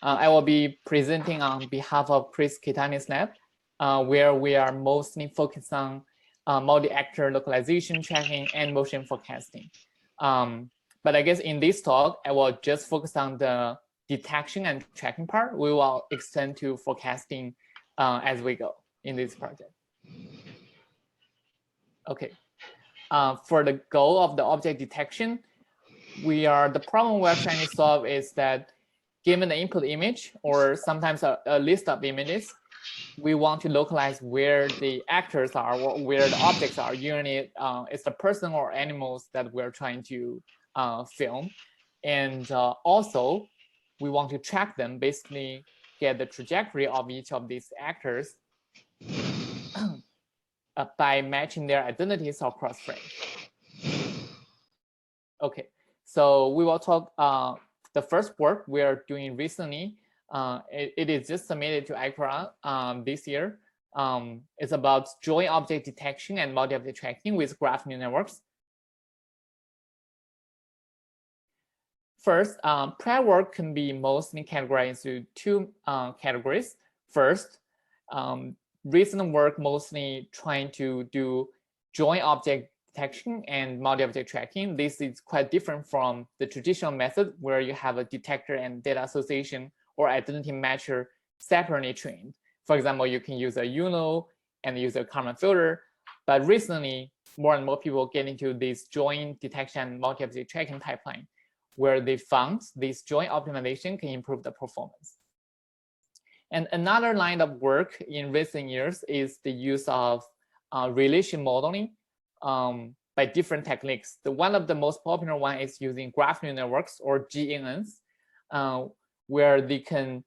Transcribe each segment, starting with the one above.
I will be presenting on behalf of Chris Kitani's lab, where we are mostly focused on multi-actor localization tracking and motion forecasting. But I guess in this talk, I will just focus on the detection and tracking part. We will extend to forecasting as we go in this project. Okay. For the goal of the object detection, the problem we're trying to solve is that given the input image or sometimes a list of images, we want to localize where the actors are or where the objects are. Usually it's the person or animals that we're trying to film. And also, we want to track them, basically get the trajectory of each of these actors by matching their identities across frames. Okay, so we will talk the first work we are doing recently. It is just submitted to ICRA this year. It's about joint object detection and multi-object tracking with graph neural networks. First, prior work can be mostly categorized into two categories. First, recent work mostly trying to do joint object detection and multi-object tracking. This is quite different from the traditional method where you have a detector and data association or identity matcher separately trained. For example, you can use a UNO and use a Kalman filter. But recently, more and more people get into this joint detection and multi-object tracking pipeline, where they found this joint optimization can improve the performance. And another line of work in recent years is the use of relation modeling by different techniques. One of the most popular one is using graph neural networks or GNNs, where they can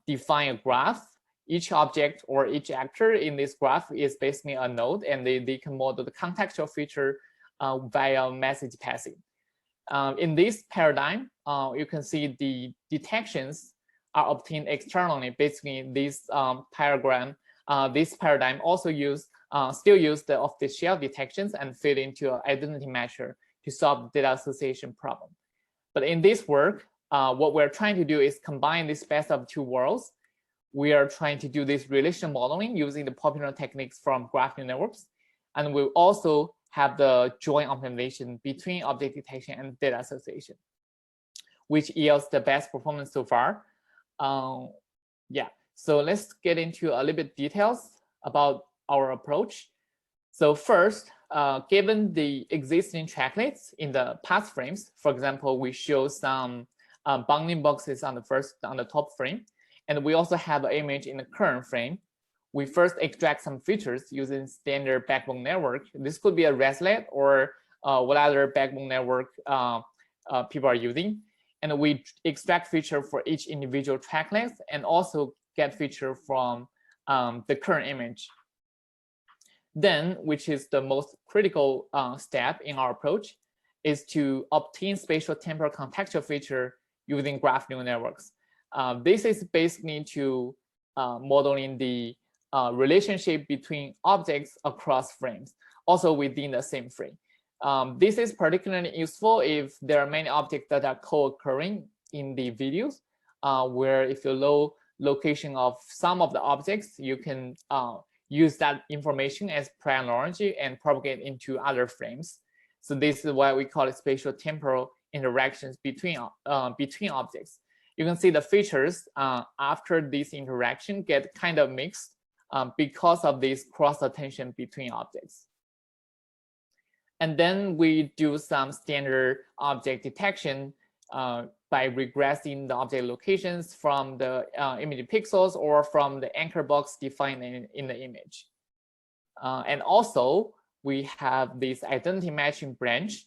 define a graph. Each object or each actor in this graph is basically a node, and they can model the contextual feature via message passing. In this paradigm, you can see the detections are obtained externally. Basically, this paradigm also still use the off-the-shelf detections and fit into an identity matcher to solve the data association problem. But in this work, what we're trying to do is combine this best of two worlds. We are trying to do this relational modeling using the popular techniques from graph neural networks, and we also have the joint optimization between object detection and data association, which yields the best performance so far. Yeah, so let's get into a little bit details about our approach. So first, given the existing tracklets in the path frames, for example, we show some bounding boxes on the top frame, and we also have an image in the current frame. We first extract some features using standard backbone network. This could be a ResNet or what other backbone network people are using. And we extract feature for each individual tracklet and also get feature from the current image. Then, which is the most critical step in our approach, is to obtain spatial temporal contextual feature using graph neural networks. This is basically to modeling the relationship between objects across frames, also within the same frame. This is particularly useful if there are many objects that are co-occurring in the videos, where if you know location of some of the objects, you can use that information as pre-analogy and propagate into other frames. So this is why we call it spatial temporal interactions between objects. You can see the features after this interaction get kind of mixed because of this cross attention between objects. And then we do some standard object detection by regressing the object locations from the image pixels or from the anchor box defined in the image. And also, we have this identity matching branch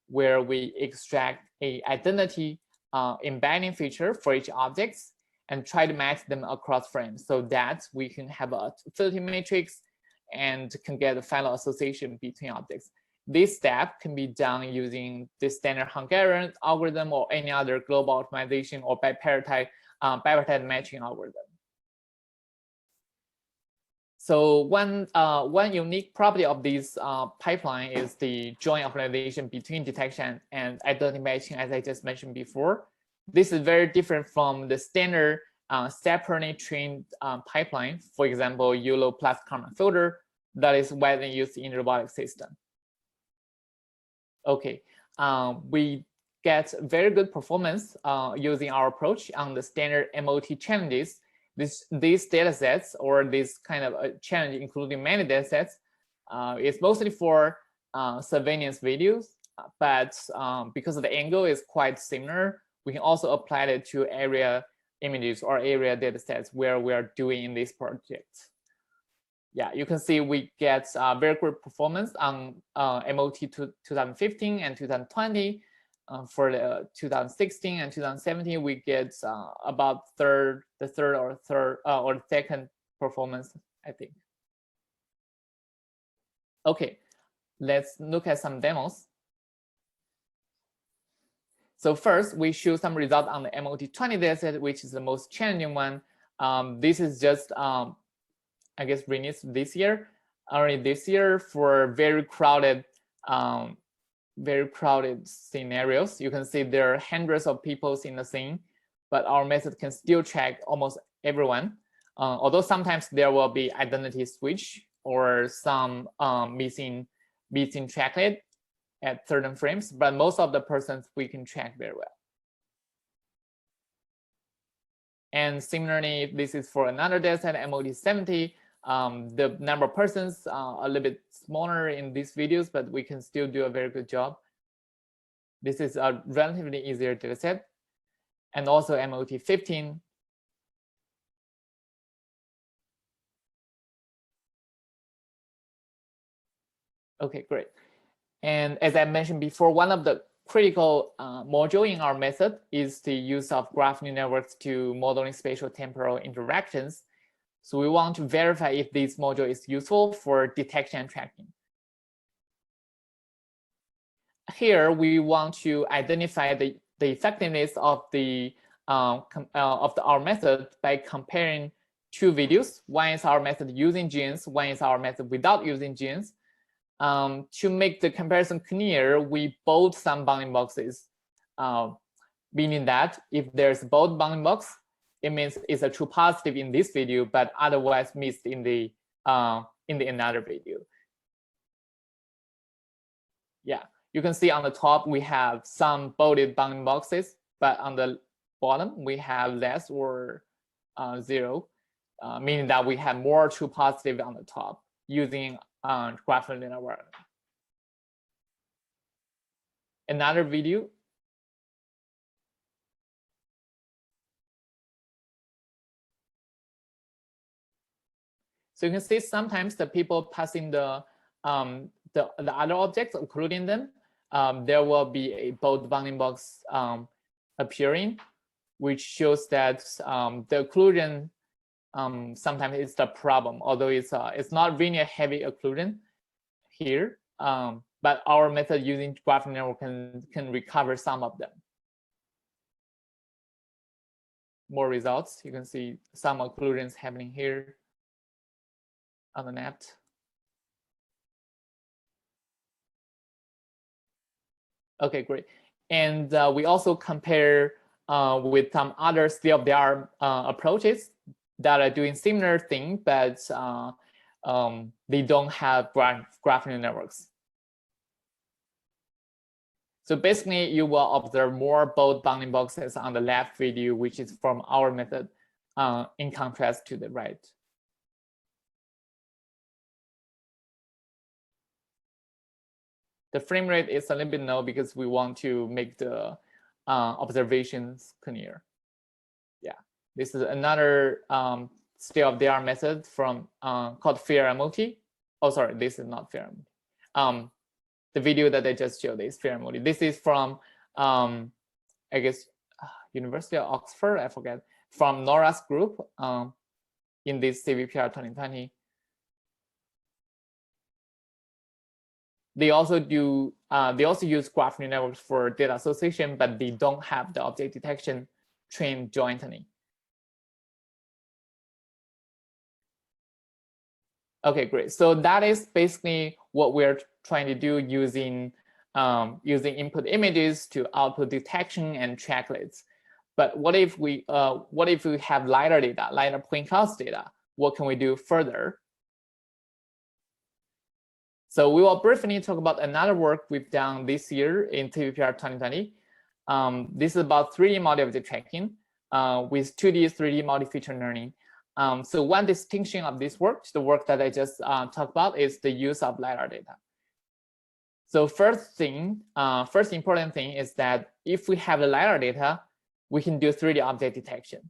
where we extract a identity embedding feature for each object and try to match them across frames so that we can have a utility matrix and can get a final association between objects. This step can be done using the standard Hungarian algorithm or any other global optimization or bipartite matching algorithm. So one unique property of this pipeline is the joint optimization between detection and identity matching, as I just mentioned before. This is very different from the standard separately trained pipeline. For example, YOLO plus Karman filter that is widely used in robotic system. Okay, we get very good performance using our approach on the standard MOT challenges. These data sets or this kind of a challenge, including many data sets, is mostly for surveillance videos, but because the angle is quite similar, we can also apply it to area images or area data sets where we are doing in this project. Yeah, you can see we get very good performance on MOT 2015 and 2020. For the 2016 and 2017, we get about the second performance, I think. Okay, let's look at some demos. So first, we show some results on the MOT 20 dataset, which is the most challenging one. This is just, I guess, released this year, already this year for very crowded scenarios. You can see there are hundreds of people in the scene, but our method can still track almost everyone. Although sometimes there will be identity switch or some missing tracklet at certain frames, but most of the persons we can track very well. And similarly, this is for another dataset, MOD 70. The number of persons a little bit smaller in these videos, but we can still do a very good job. This is a relatively easier dataset. And also MOT 15. Okay, great. And as I mentioned before, one of the critical module in our method is the use of graph neural networks to modeling spatial temporal interactions. So we want to verify if this module is useful for detection and tracking. Here, we want to identify the effectiveness of our method by comparing two videos. One is our method using genes, one is our method without using genes. To make the comparison clear, we bold some bounding boxes, meaning that if there's bold bounding box, it means it's a true positive in this video, but otherwise missed in the another video. Yeah, you can see on the top we have some bolded bounding boxes, but on the bottom we have less or zero, meaning that we have more true positive on the top using graph neural network. Another video. So you can see sometimes the people passing the other objects, including them, there will be a bold bounding box appearing, which shows that the occlusion sometimes is the problem, although it's not really a heavy occlusion here, but our method using graph neural network can recover some of them. More results, you can see some occlusions happening here on the net. Okay, great. And we also compare with some other state-of-the-art approaches that are doing similar thing, but they don't have graph neural networks. So basically, you will observe more bold bounding boxes on the left video, which is from our method, in contrast to the right. The frame rate is a little bit low because we want to make the observations clear. Yeah, this is another state-of-the-art method from called fair MOT. Oh, sorry, this is not fair MOT. The video that I just showed is fair MOT. This is from, I guess, University of Oxford, I forget, from Nora's group in this CVPR 2020. They also use graph neural networks for data association, but they don't have the object detection trained jointly. Okay, great. So that is basically what we're trying to do using input images to output detection and tracklets. But what if we have LiDAR data, LiDAR point clouds data? What can we do further? So we will briefly talk about another work we've done this year in TVPR 2020. This is about 3D multi-object tracking with 2D, 3D multi-feature learning. So one distinction of this work, the work that I just talked about, is the use of LiDAR data. So first important thing is that if we have the LiDAR data, we can do 3D object detection,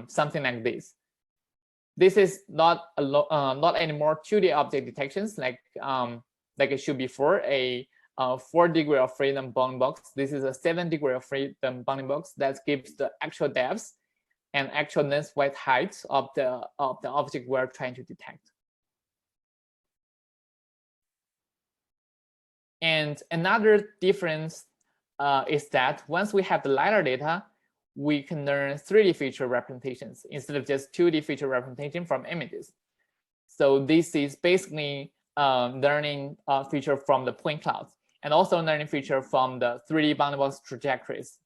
something like this. This is not anymore 2D object detections like I showed before, a 4 degree of freedom bounding box. This is a 7 degree of freedom bounding box that gives the actual depths and actual lens width height of the object we're trying to detect. And another difference is that once we have the LiDAR data, we can learn 3D feature representations instead of just 2D feature representation from images. So this is basically learning feature from the point clouds and also learning feature from the 3D bounding box trajectories.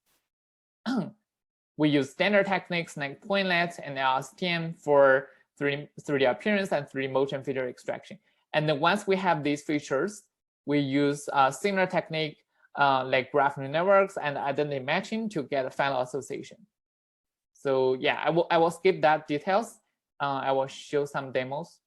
We use standard techniques like pointlet and LSTM for 3D appearance and 3D motion feature extraction. And then once we have these features, we use a similar technique like graph neural networks and identity matching to get a final association. So yeah, I will skip that details. I will show some demos.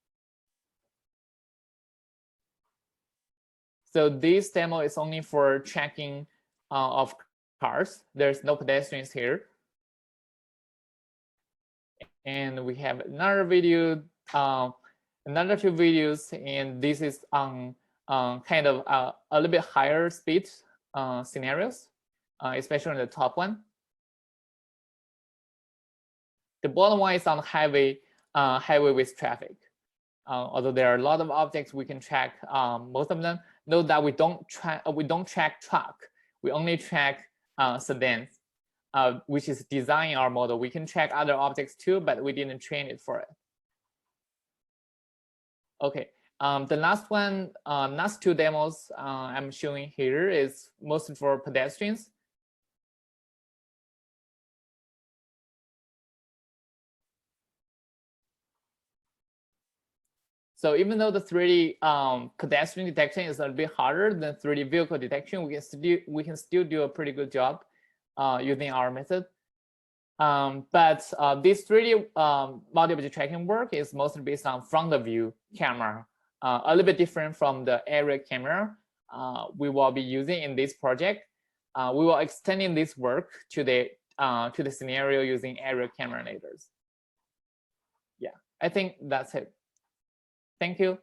So this demo is only for tracking of cars. There's no pedestrians here. And we have another video, another 2 videos, and this is on kind of a little bit higher speed scenarios, especially on the top one. The bottom one is on highway with traffic. Although there are a lot of objects we can track, most of them. Note that we don't track truck. We only track sedans, which is design our model. We can track other objects too, but we didn't train it for it. Okay. The last 2 demos I'm showing here is mostly for pedestrians. So even though the 3D pedestrian detection is a bit harder than 3D vehicle detection, we can still do a pretty good job using our method. But this 3D multi-object tracking work is mostly based on front of view camera. A little bit different from the aerial camera we will be using in this project. We will extending this work to the scenario using aerial camera later. Yeah, I think that's it. Thank you.